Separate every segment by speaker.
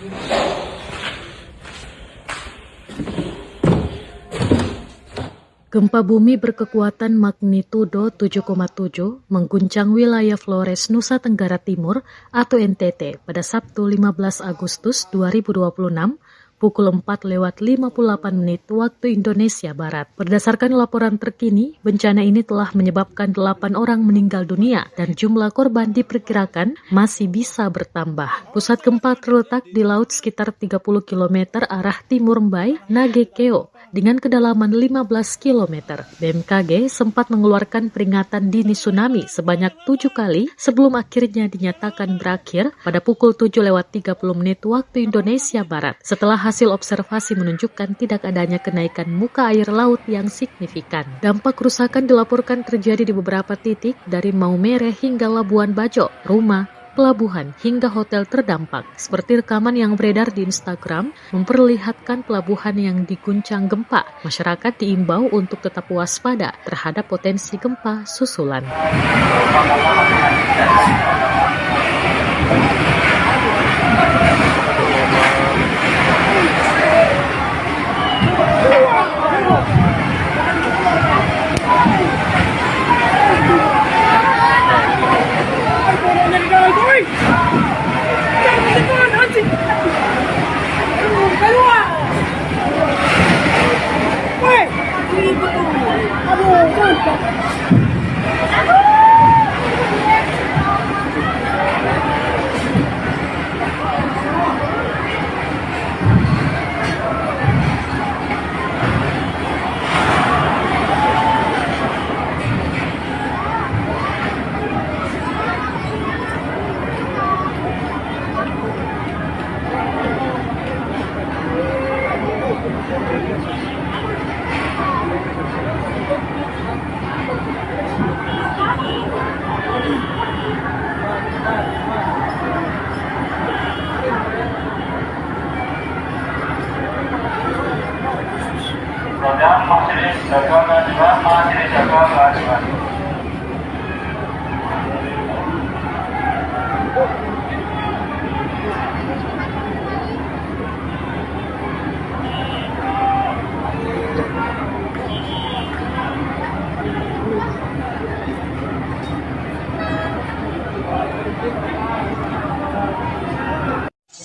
Speaker 1: Gempa bumi berkekuatan magnitudo 7,7 mengguncang wilayah Flores, Nusa Tenggara Timur atau NTT pada Sabtu 15 Agustus 2026 pukul 4:58 waktu Indonesia Barat. Berdasarkan laporan terkini, bencana ini telah menyebabkan 8 orang meninggal dunia dan jumlah korban diperkirakan masih bisa bertambah. Pusat gempa terletak di laut sekitar 30 km arah timur Mbai, Nagekeo, dengan kedalaman 15 km. BMKG sempat mengeluarkan peringatan dini tsunami sebanyak 7 kali sebelum akhirnya dinyatakan berakhir pada pukul 7:30 waktu Indonesia Barat. Setelah hasil observasi menunjukkan tidak adanya kenaikan muka air laut yang signifikan. Dampak kerusakan dilaporkan terjadi di beberapa titik dari Maumere hingga Labuan Bajo, rumah, pelabuhan, hingga hotel terdampak. Seperti rekaman yang beredar di Instagram memperlihatkan pelabuhan yang diguncang gempa. Masyarakat diimbau untuk tetap waspada terhadap potensi gempa susulan.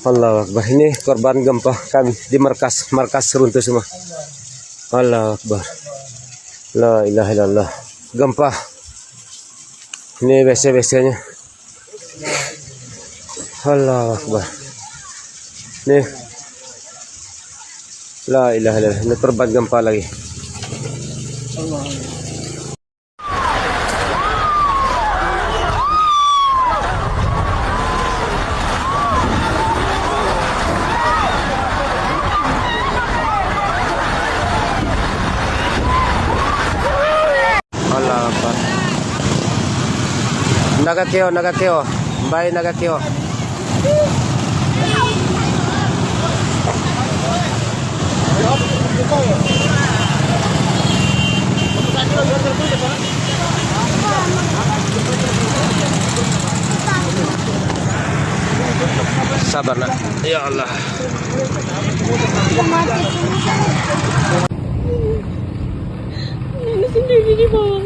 Speaker 2: Allahu Akbar. Ini korban gempa kami di markas runtuh semua. Allahu Akbar. La ilaha illallah. Gempa. Ini WC-WC-nya. Allahu Akbar. Nih. La ilaha illallah. Ini korban gempa lagi. Allah. Nagakeo, Mbai Nagakeo. Sabar nak. Ya Allah.
Speaker 3: Ini sendiri di bawah.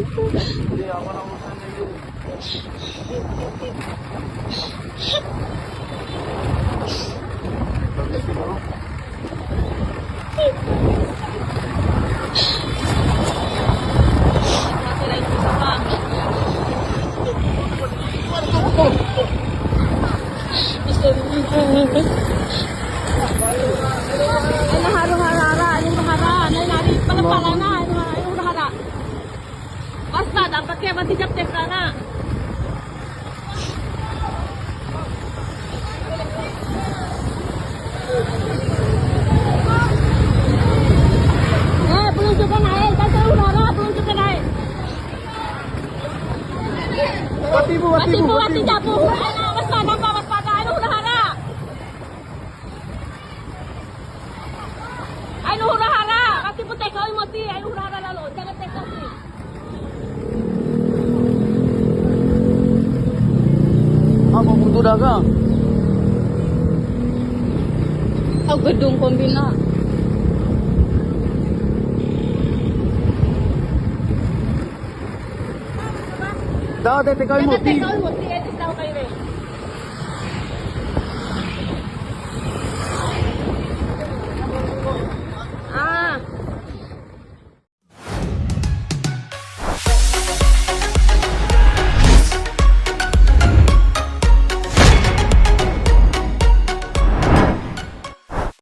Speaker 3: Basta dapat kaya matijap-tip ka na. Pelunjuk ka na eh. Kasi urara, pelunjuk ka na eh. Watibu. Waspada. Ano hurahara? Ano hurahara? Kasi po teka, oy moti. Ano hurahara lalo? Jangan teka. Apa butuh dagang? Ang gedung kombina.
Speaker 2: Daw, tete kau
Speaker 3: Kaya
Speaker 2: muti.
Speaker 3: teka, mo ti edit daw kayo rin.